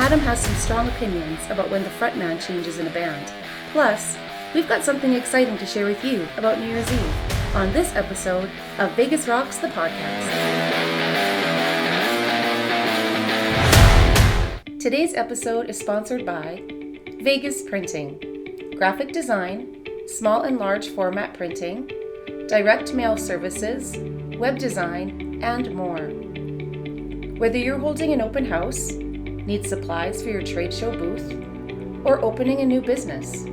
Adam has some strong opinions about when the frontman changes in a band. Plus, we've got something exciting to share with you about New Year's Eve on this episode of Vegas Rocks, the podcast. Today's episode is sponsored by Vegas Printing, graphic design, small and large format printing, direct mail services, web design, and more. Whether you're holding an open house, need supplies for your trade show booth, or opening a new business,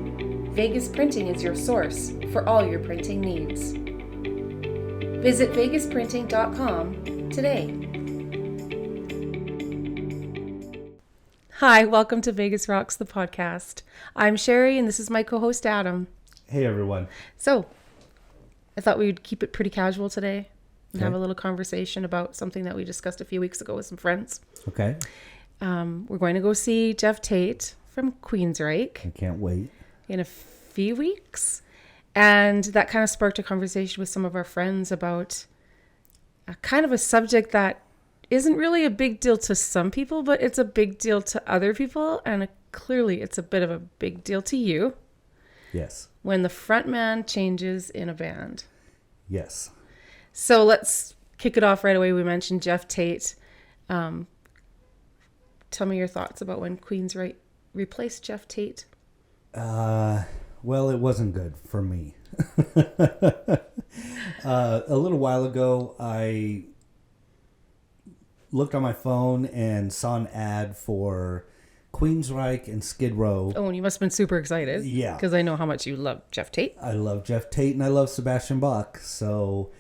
Vegas Printing is your source for all your printing needs. Visit vegasprinting.com today. Hi, welcome to Vegas Rocks, the podcast. I'm Sherry, and this is my co-host, Adam. Hey, everyone. So, I thought we would keep it pretty casual today and have a little conversation about something that we discussed a few weeks ago with some friends. Okay. We're going to go see Geoff Tate from Queensryche. I can't wait. In a few weeks. And that kind of sparked a conversation with some of our friends about a kind of a subject that isn't really a big deal to some people, but it's a big deal to other people. And clearly it's a bit of a big deal to you. Yes. When the frontman changes in a band. Yes. So let's kick it off right away. We mentioned Geoff Tate. Tell me your thoughts about when Queensryche replaced Geoff Tate. Well, it wasn't good for me. A little while ago, I looked on my phone and saw an ad for Queensryche and Skid Row. Oh, and you must have been super excited. Yeah. Because I know how much you love Geoff Tate. I love Geoff Tate and I love Sebastian Bach. So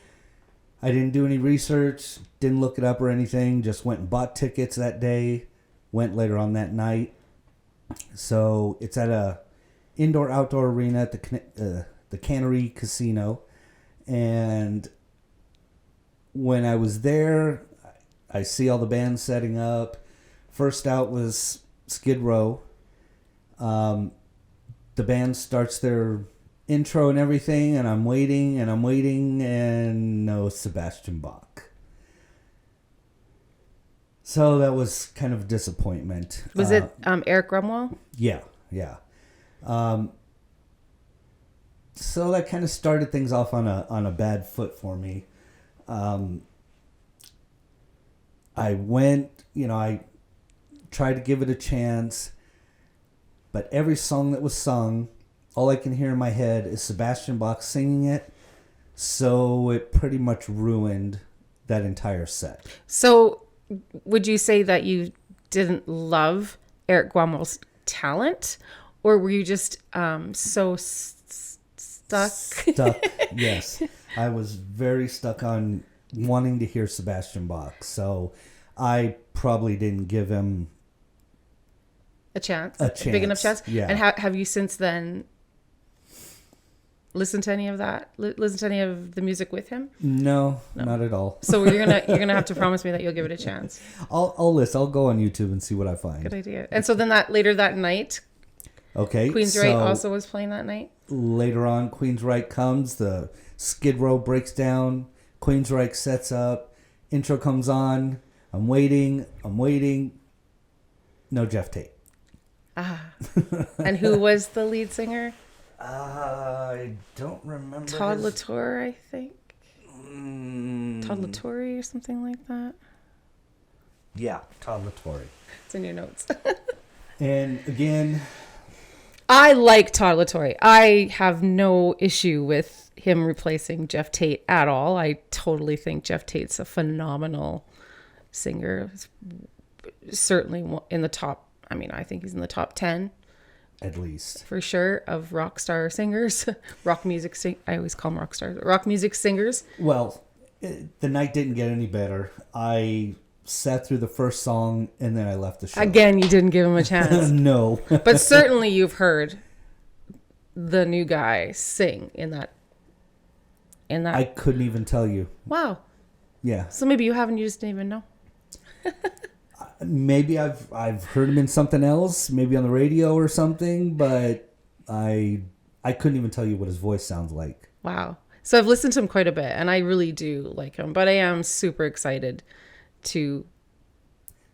I didn't do any research, didn't look it up or anything, just went and bought tickets that day, went later on that night. So it's at a indoor-outdoor arena at the Cannery Casino. And when I was there, I see all the bands setting up. First out was Skid Row. The band starts their intro and everything, and I'm waiting, and no Sebastian Bach. So that was kind of a disappointment. Was it Erik Grönwall? Yeah. So that kind of started things off on a bad foot for me. I went, I tried to give it a chance, but every song that was sung, all I can hear in my head is Sebastian Bach singing it, so it pretty much ruined that entire set. So would you say that you didn't love Erik Grönwall's talent, or were you just so stuck? Stuck, yes. I was very stuck on wanting to hear Sebastian Bach, so I probably didn't give him a chance. Big enough chance. Yeah. And have you since then listened to any of that? Listened to any of the music with him? No, not at all. So you're gonna have to promise me that you'll give it a chance. I'll listen. I'll go on YouTube and see what I find. Good idea. And so then later that night, okay, Queensryche also was playing that night. Later on, Queensryche comes. The Skid Row breaks down. Queensryche sets up. Intro comes on. I'm waiting. No Geoff Tate. And who was the lead singer? I don't remember. Todd La Torre, I think. Todd La Torre or something like that. Yeah, Todd La Torre. It's in your notes. And again, I like Todd La Torre. I have no issue with him replacing Geoff Tate at all. I totally think Geoff Tate's a phenomenal singer. Certainly in the top. I mean, I think he's in the top 10. At least. For sure, of rock star singers. Rock music I always call them rock stars. Rock music singers. Well, the night didn't get any better. I sat through the first song and then I left the show. Again, you didn't give him a chance. No. But certainly you've heard the new guy sing in that. I couldn't even tell you. Wow. Yeah. So maybe you haven't, you just didn't even know. Maybe I've heard him in something else, maybe on the radio or something, but I couldn't even tell you what his voice sounds like. Wow. So I've listened to him quite a bit, and I really do like him, but I am super excited to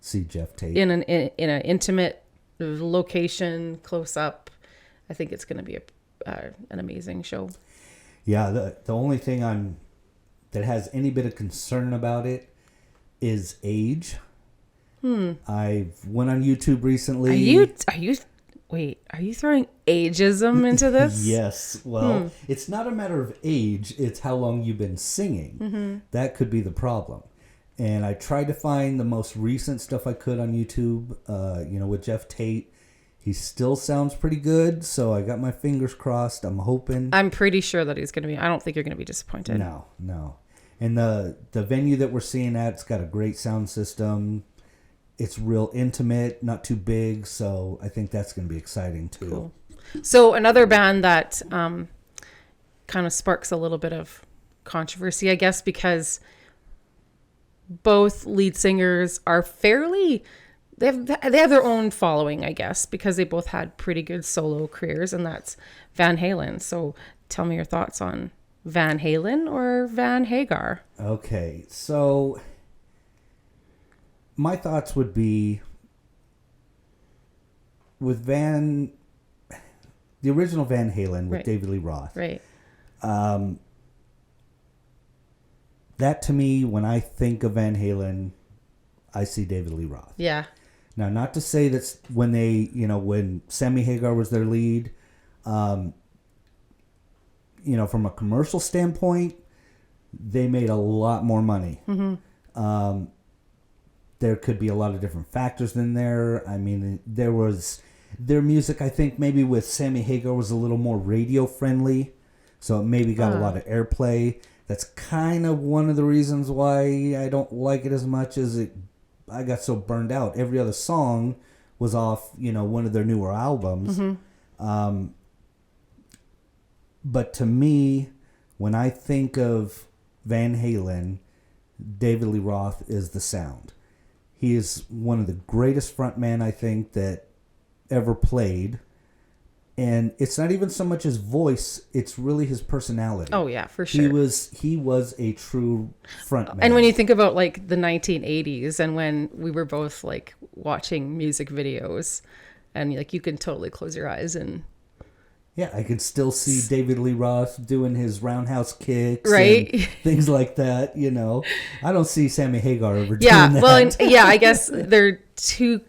see Geoff Tate in an intimate location, close up. I think it's going to be an amazing show. Yeah, the only thing that has any bit of concern about it is age. I went on YouTube recently. Are you throwing ageism into this? Yes. Well, it's not a matter of age. It's how long you've been singing. That could be the problem. And I tried to find the most recent stuff I could on YouTube, with Geoff Tate. He still sounds pretty good, so I got my fingers crossed. I'm hoping. I'm pretty sure that he's going to be. I don't think you're going to be disappointed. No. And the venue that we're seeing at, it's got a great sound system. It's real intimate, not too big, so I think that's going to be exciting too. Cool. So another band that kind of sparks a little bit of controversy, I guess, because both lead singers are fairly... They have their own following, I guess, because they both had pretty good solo careers, and that's Van Halen. So tell me your thoughts on Van Halen or Van Hagar. Okay, so my thoughts would be with the original Van Halen with David Lee Roth. Right. That to me, when I think of Van Halen, I see David Lee Roth. Yeah. Now, not to say that's when Sammy Hagar was their lead, from a commercial standpoint, they made a lot more money. There could be a lot of different factors in there. I mean, there was their music, I think maybe with Sammy Hagar was a little more radio friendly. So it maybe got a lot of airplay. That's kind of one of the reasons why I don't like it as much as I got so burned out. Every other song was off, one of their newer albums. But to me, when I think of Van Halen, David Lee Roth is the sound. He is one of the greatest frontmen, I think, that ever played. And it's not even so much his voice, it's really his personality. Oh, yeah, for sure. He was a true frontman. And when you think about, like, the 1980s and when we were both, like, watching music videos, and, like, you can totally close your eyes and... Yeah, I can still see David Lee Roth doing his roundhouse kicks, right? And things like that. I don't see Sammy Hagar ever doing that. Well, I guess they're two.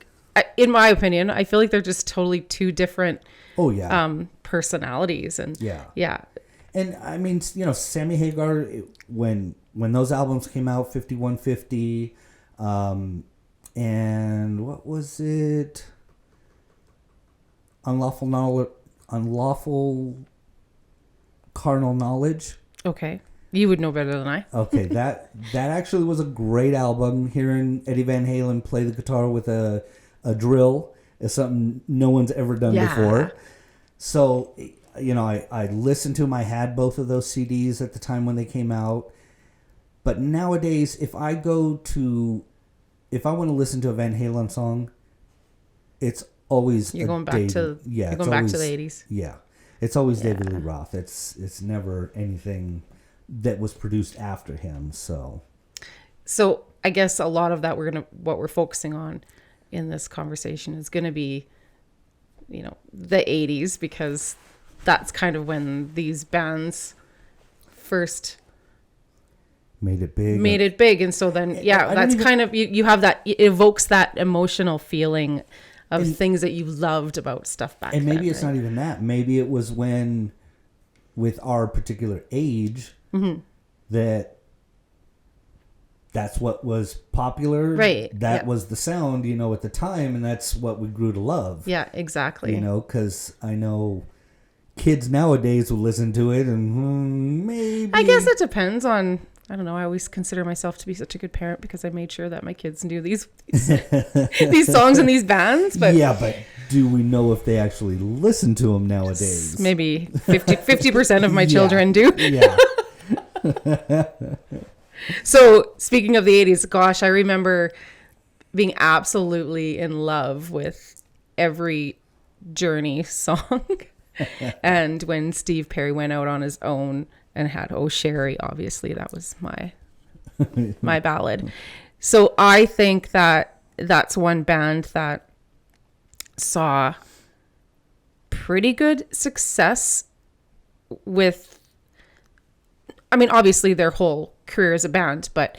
In my opinion, I feel like they're just totally two different. Oh yeah. Personalities and yeah. And I mean, Sammy Hagar when those albums came out, 5150, and what was it? Unlawful Carnal Knowledge. Okay. You would know better than I. Okay, that actually was a great album. Hearing Eddie Van Halen play the guitar with a drill is something no one's ever done before. So, I listened to them. I had both of those CDs at the time when they came out. But nowadays, if I want to listen to a Van Halen song, it's always you're going back to the 80s. Yeah, it's always David Lee Roth. It's never anything that was produced after him. So I guess a lot of that what we're focusing on in this conversation is gonna be, the 80s, because that's kind of when these bands first made it big. And so then that's kind of you have that, it evokes that emotional feeling of things that you loved about stuff back then. And maybe it's not even that. Maybe it was when, with our particular age, that's what was popular. Right. That was the sound, at the time, and that's what we grew to love. Yeah, exactly. Because I know kids nowadays will listen to it and maybe... I guess it depends on... I don't know. I always consider myself to be such a good parent because I made sure that my kids knew these songs and these bands. But yeah, but do we know if they actually listen to them nowadays? Maybe 50% of my children do. Yeah. So speaking of the 80s, gosh, I remember being absolutely in love with every Journey song. And when Steve Perry went out on his own and had Oh Sherry, obviously that was my ballad. So I think that that's one band that saw pretty good success with, I mean, obviously their whole career as a band, but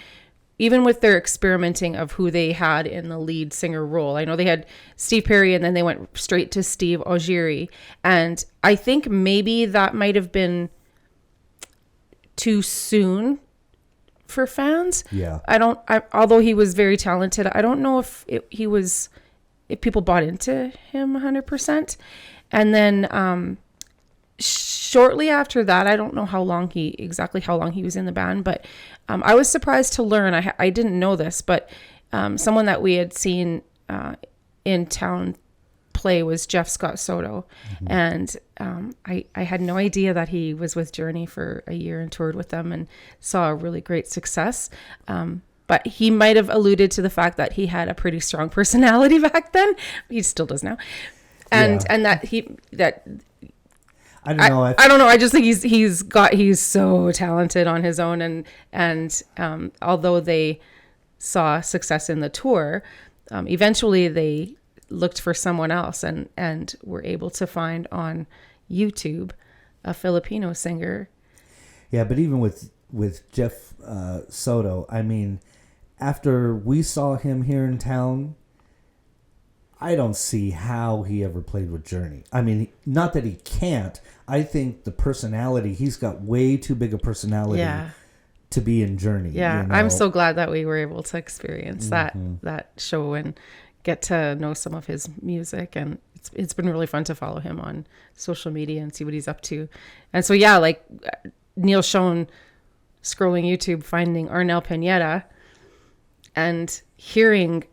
even with their experimenting of who they had in the lead singer role. I know they had Steve Perry and then they went straight to Steve Augeri. And I think maybe that might have been too soon for fans. Yeah. Although he was very talented, I don't know if people bought into him 100%. And then shortly after that, I don't know how long he was in the band, but I was surprised to learn, I didn't know this, but someone that we had seen in town play was Jeff Scott Soto. Mm-hmm. And I had no idea that he was with Journey for a year and toured with them and saw a really great success. But he might have alluded to the fact that he had a pretty strong personality back then. He still does now. And that I don't know. I don't know. I just think he's so talented on his own, and although they saw success in the tour, eventually they looked for someone else and were able to find on YouTube a Filipino singer. Yeah, but even with Jeff Soto, I mean, after we saw him here in town, I don't see how he ever played with Journey. I mean, not that he can't. I think the personality, he's got way too big a personality to be in Journey. Yeah, you know? I'm so glad that we were able to experience that show and get to know some of his music. And it's been really fun to follow him on social media and see what he's up to. And so, yeah, like Neil Schoen scrolling YouTube, finding Arnel Pineda and hearing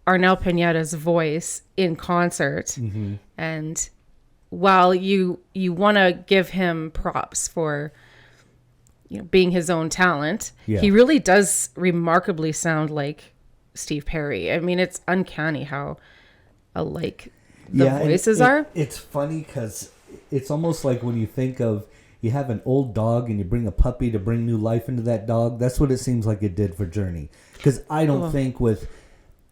Arnel Pineda's voice in concert. Mm-hmm. And while you want to give him props for, you know, being his own talent, he really does remarkably sound like Steve Perry. I mean, it's uncanny how alike the voices are. It's funny because it's almost like when you think of, you have an old dog and you bring a puppy to bring new life into that dog. That's what it seems like it did for Journey. Because I don't think with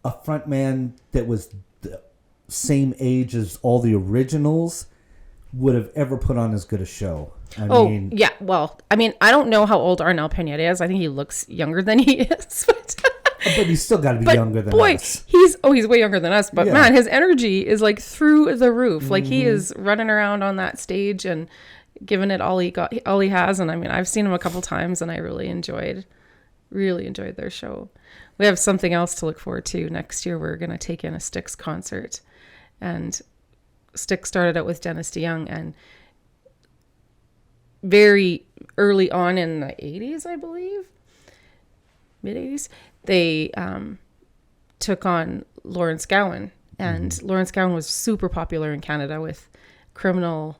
a frontman that was the same age as all the originals would have ever put on as good a show. I mean, yeah. Well, I mean, I don't know how old Arnel Pineda is. I think he looks younger than he is. But he's still got to be younger than us. He's way younger than us. But man, his energy is like through the roof. Like he is running around on that stage and giving it all he has. And I mean, I've seen him a couple times and I really enjoyed their show. We have something else to look forward to next year. We're going to take in a Styx concert, and Styx started out with Dennis DeYoung, and very early on in the 80s, I believe, mid 80s, they took on Lawrence Gowan, and Lawrence Gowan was super popular in Canada with Criminal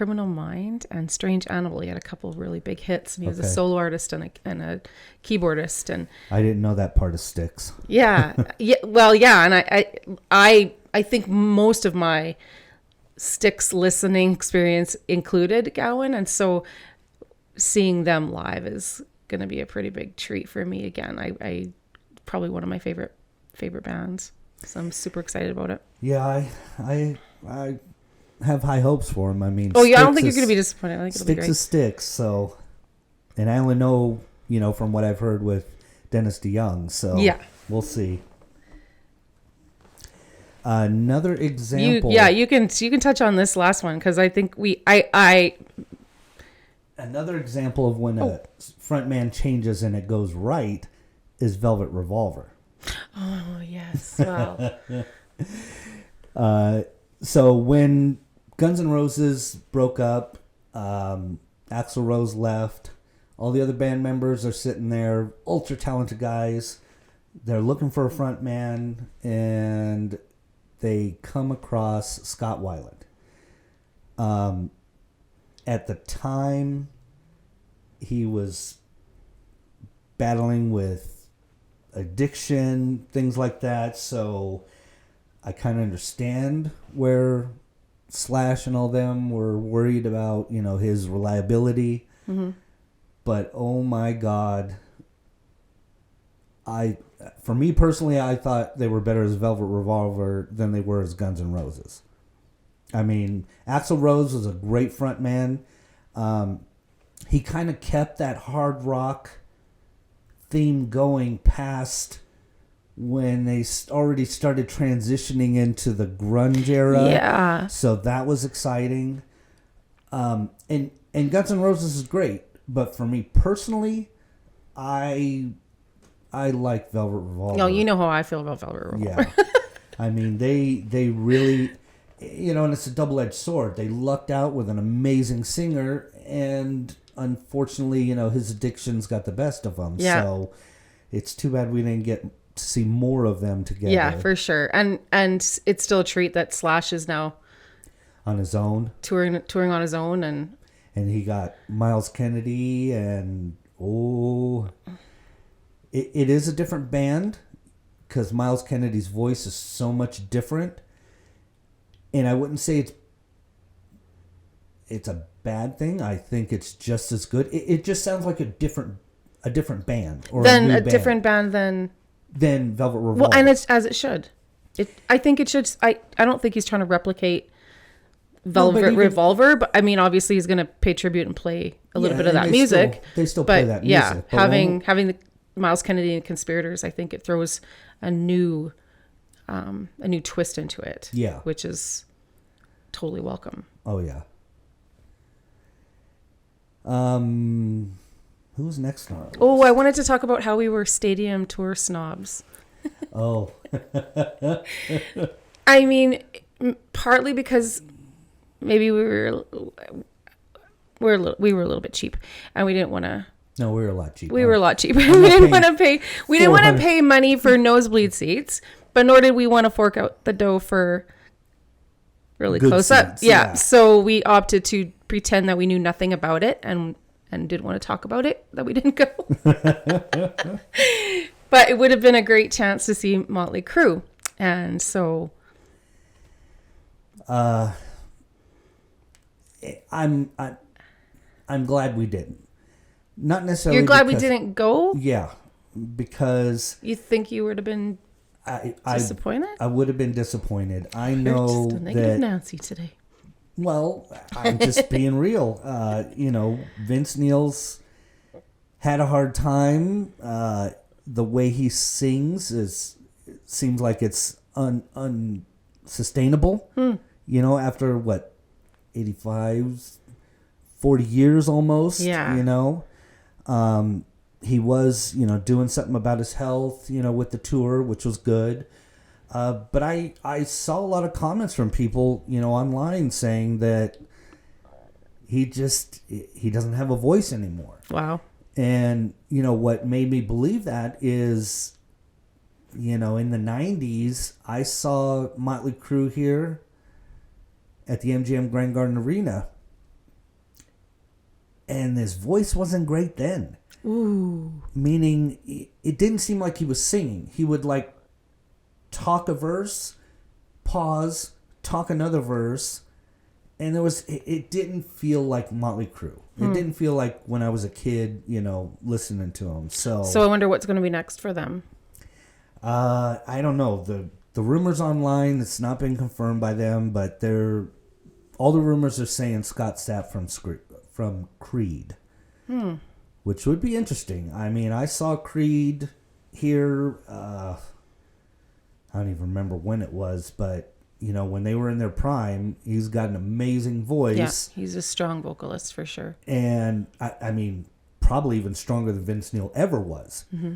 Mind and Strange Animal. He had a couple of really big hits, and he was a solo artist and a keyboardist. And I didn't know that part of Styx. And I think most of my Styx listening experience included Gowan, and so seeing them live is going to be a pretty big treat for me again. I probably one of my favorite bands, so I'm super excited about it. Yeah, I have high hopes for him. I mean, I don't think you're going to be disappointed. I think it'll be great. Styx is Styx, so, and I only know, from what I've heard with Dennis DeYoung, so we'll see. Another example. You can touch on this last one because I think Another example of when a frontman changes and it goes right is Velvet Revolver. Oh yes, wow. So when Guns N' Roses broke up, Axl Rose left, all the other band members are sitting there, ultra talented guys. They're looking for a front man, and they come across Scott Weiland. At the time, he was battling with addiction, things like that, so I kind of understand where Slash and all them were worried about, his reliability. Mm-hmm. But oh my God, For me personally, I thought they were better as Velvet Revolver than they were as Guns N' Roses. I mean, Axl Rose was a great front man. He kind of kept that hard rock theme going past when they already started transitioning into the grunge era. Yeah. So that was exciting. And Guns N' Roses is great, but for me personally, I like Velvet Revolver. No, you know how I feel about Velvet Revolver. Yeah. I mean, they really, and it's a double-edged sword. They lucked out with an amazing singer, and unfortunately, his addictions got the best of him. Yeah. So it's too bad we didn't get to see more of them together. Yeah, for sure. And it's still a treat that Slash is now on his own, touring on his own, and he got Miles Kennedy, and it is a different band because Miles Kennedy's voice is so much different, and I wouldn't say it's a bad thing. I think it's just as good. It just sounds like a different band, or then a a different band than Velvet Revolver. Well, and it's as it should. I think it should. I don't think he's trying to replicate Velvet Revolver, but I mean, obviously, he's going to pay tribute and play a little bit of that music. They still play that music. Yeah, having the Miles Kennedy and Conspirators, I think it throws a new twist into it. Yeah, which is totally welcome. Oh yeah. Who's next on? Oh, I wanted to talk about how we were stadium tour snobs. Oh. I mean, partly because maybe we were a little bit cheap, and we didn't want to. No, we were a lot cheaper. We were a lot cheaper. We didn't want to pay. We didn't want to pay money for nosebleed seats, but nor did we want to fork out the dough for really good close seats, up. Yeah. So we opted to pretend that we knew nothing about it and didn't want to talk about it, that we didn't go. But it would have been a great chance to see Motley Crue. And so I'm glad we didn't. Not necessarily. You're glad we didn't go? Yeah, because you think you would have been disappointed? I would have been disappointed. I know just a negative Nancy today. Well, I'm just being real. Vince Neil's had a hard time. The way he sings seems like it's unsustainable. After 85, 40 years almost. Yeah. He was, doing something about his health, with the tour, which was good. But I saw a lot of comments from people, online saying that he doesn't have a voice anymore. Wow. And, what made me believe that is, in the 90s, I saw Motley Crue here at the MGM Grand Garden Arena. And his voice wasn't great then. Ooh. Meaning, it didn't seem like he was singing. He would, talk a verse, pause, talk another verse, and it didn't feel like Motley Crue. It didn't feel like when I was a kid, listening to him. So I wonder what's going to be next for them. I don't know. The rumors online, it's not been confirmed by them, but all the rumors are saying Scott Stapp from Creed, which would be interesting. I mean, I saw Creed here. I don't even remember when it was, but when they were in their prime, he's got an amazing voice. Yeah, he's a strong vocalist for sure. And I mean, probably even stronger than Vince Neil ever was. Mm-hmm.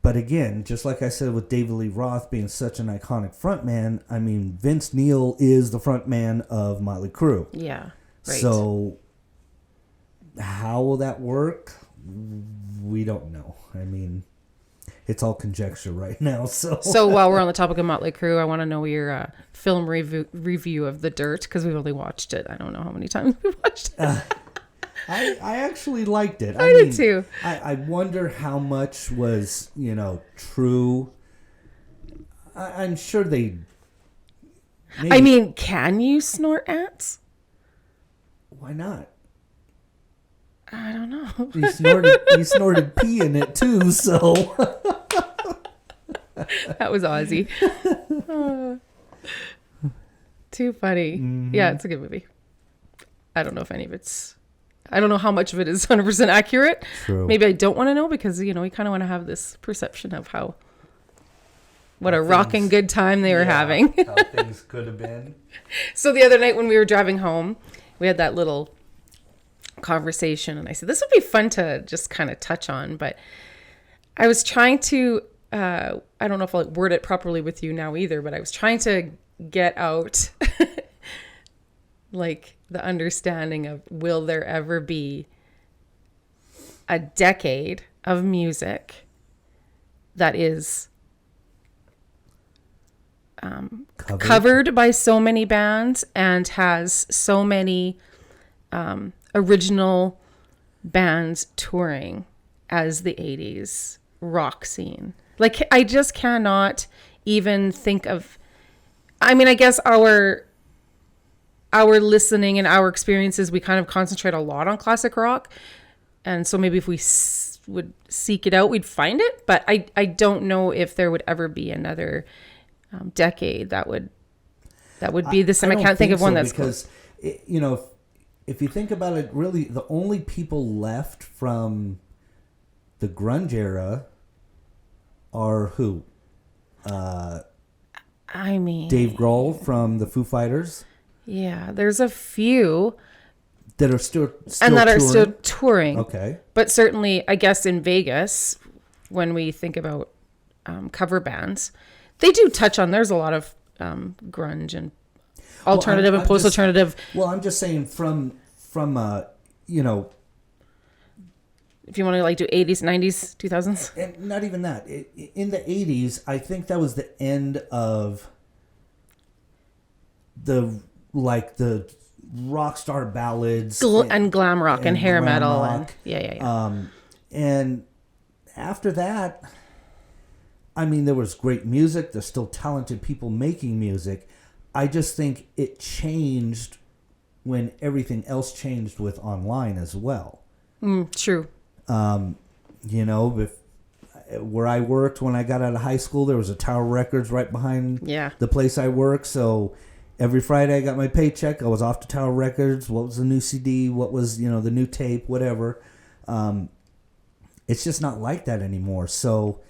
But again, just like I said with David Lee Roth being such an iconic frontman, I mean, Vince Neil is the frontman of Motley Crue. Yeah, right. So how will that work? We don't know. I mean, it's all conjecture right now. So while we're on the topic of Motley Crue, I want to know your film review of The Dirt, because we've only watched it. I don't know how many times we've watched it. I actually liked it. I did too. I wonder how much was, true. I'm sure they... Maybe. I mean, can you snort ants? Why not? I don't know. He snorted pee in it too, so... That was Ozzy. Too funny. Mm-hmm. Yeah, it's a good movie. I don't know if any of it's... I don't know how much of it is 100% accurate. True. Maybe I don't want to know because, you kind of want to have this perception of what a rocking good time they were having. How things could have been. So the other night when we were driving home, we had that little conversation and I said, this would be fun to just kind of touch on, but I was trying to, I don't know if I'll word it properly with you now either, but I was trying to get out like the understanding of, will there ever be a decade of music that is covered by so many bands and has so many original bands touring as the 80s rock scene. Like, I just cannot even think of, I mean, I guess our listening and our experiences, we kind of concentrate a lot on classic rock. And so maybe if we would seek it out, we'd find it. But I don't know if there would ever be another decade that would be the same. I can't think of one that's because if you think about it, really the only people left from the grunge era are who? I mean, Dave Grohl from the Foo Fighters. Yeah, there's a few that are still and that touring. are still touring. Okay, but certainly, I guess in Vegas, when we think about cover bands, they do touch on. There's a lot of grunge and alternative and post-alternative. Well, I'm just saying from if you want to like do 80s, 90s, 2000s. And not even that. In the 80s, I think that was the end of the rock star ballads and glam rock and hair metal rock. And and after that, I mean, there was great music. There's still talented people making music. I just think it changed when everything else changed with online as well. True. Where I worked when I got out of high school, there was a Tower Records right behind the place I worked. So every Friday I got my paycheck. I was off to Tower Records. What was the new CD? What was, the new tape? Whatever. It's just not like that anymore. So,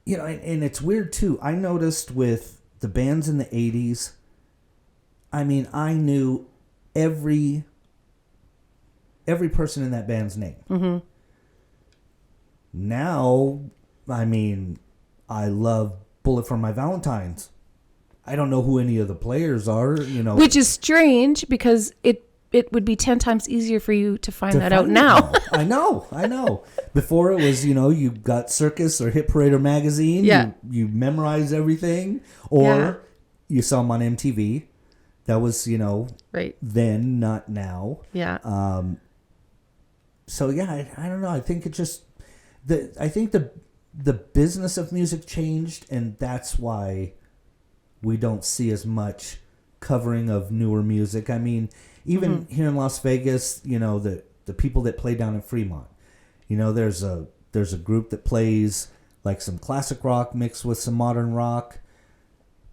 and it's weird too. I noticed with the bands in the 80s, I mean, I knew every person in that band's name. Mm-hmm. Now, I mean, I love Bullet for My Valentine's. I don't know who any of the players are, Which is strange because it would be 10 times easier for you to find that out now. I know. Before it was, you got Circus or Hit Parade or Magazine. Yeah. You memorize everything. Or you saw them on MTV. That was, right then, not now. Yeah. So yeah, I don't know. I think it just the business of music changed, and that's why we don't see as much covering of newer music. I mean, even here in Las Vegas, the people that play down in Fremont, there's a group that plays like some classic rock mixed with some modern rock,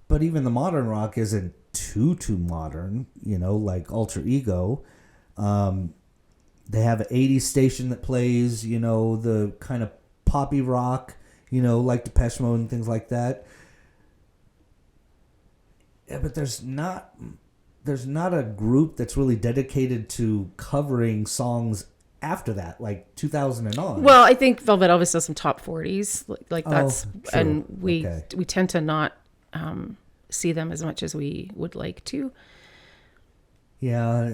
but even the modern rock isn't too modern, like Alter Ego. They have an 80s station that plays, the kind of poppy rock, like Depeche Mode and things like that. Yeah, but there's not a group that's really dedicated to covering songs after that, like 2000 and on. Well, I think Velvet Elvis does some top 40s, like that's, true. and we tend to not see them as much as we would like to. Yeah,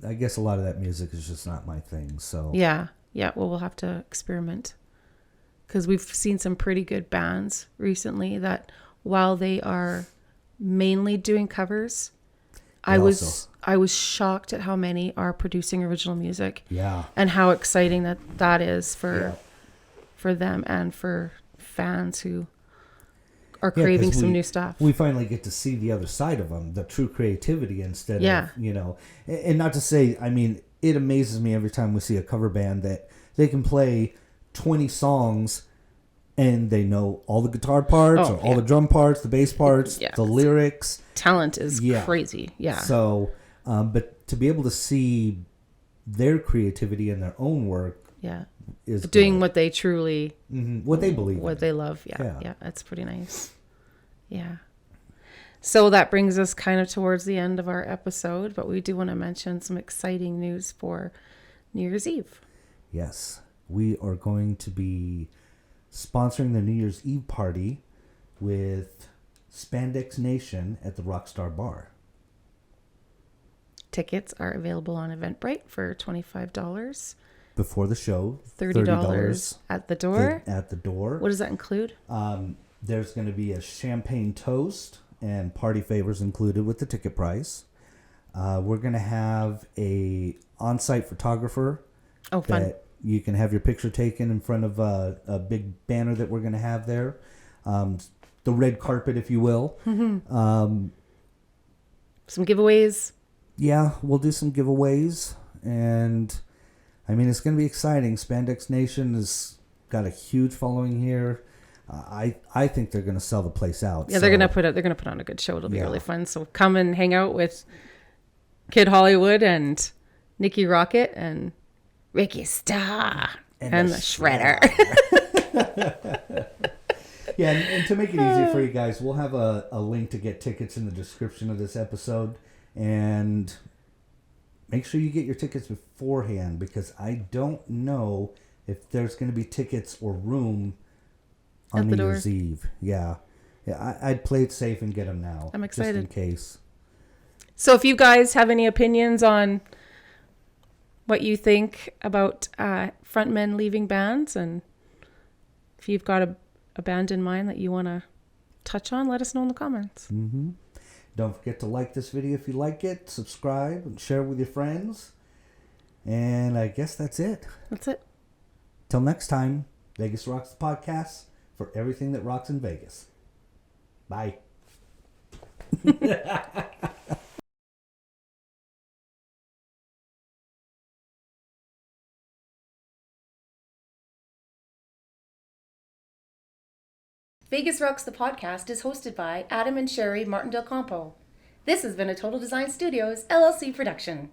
I guess a lot of that music is just not my thing. So yeah. Well, we'll have to experiment because we've seen some pretty good bands recently that, while they are mainly doing covers, I was shocked at how many are producing original music. Yeah, and how exciting that is for them and for fans who are craving some new stuff. We finally get to see the other side of them, the true creativity instead of, and not to say, I mean, it amazes me every time we see a cover band that they can play 20 songs and they know all the guitar parts, or all the drum parts, the bass parts, the lyrics. Talent is crazy. Yeah. So, but to be able to see their creativity in their own work, is doing good. what they truly, what they believe, what they love. Yeah, that's pretty nice. Yeah. So that brings us kind of towards the end of our episode, but we do want to mention some exciting news for New Year's Eve. Yes, we are going to be sponsoring the New Year's Eve party with Spandex Nation at the Rockstar Bar. Tickets are available on Eventbrite for $25. Before the show, $30 at the door. At the door. What does that include? There's going to be a champagne toast and party favors included with the ticket price. We're going to have a on-site photographer. Oh, fun. That you can have your picture taken in front of a big banner that we're going to have there. The red carpet, if you will. Mm-hmm. Some giveaways. Yeah, we'll do some giveaways. And, I mean, it's going to be exciting. Spandex Nation has got a huge following here. I think they're going to sell the place out. Yeah, they're going to put on a good show. It'll be really fun. So come and hang out with Kid Hollywood and Nikki Rocket and Ricky Starr and the Shredder. Yeah, and to make it easy for you guys, we'll have a link to get tickets in the description of this episode. And make sure you get your tickets beforehand, because I don't know if there's going to be tickets or room on New Year's Eve. Yeah, I'd play it safe and get them now. I'm excited. Just in case. So if you guys have any opinions on what you think about frontmen leaving bands, and if you've got a band in mind that you want to touch on, let us know in the comments. Mm-hmm. Don't forget to like this video if you like it, subscribe, and share it with your friends. And I guess that's it. That's it. Till next time, Vegas Rocks the podcast for everything that rocks in Vegas. Bye. Vegas Rocks the podcast is hosted by Adam and Sherry Martin Del Campo. This has been a Total Design Studios LLC production.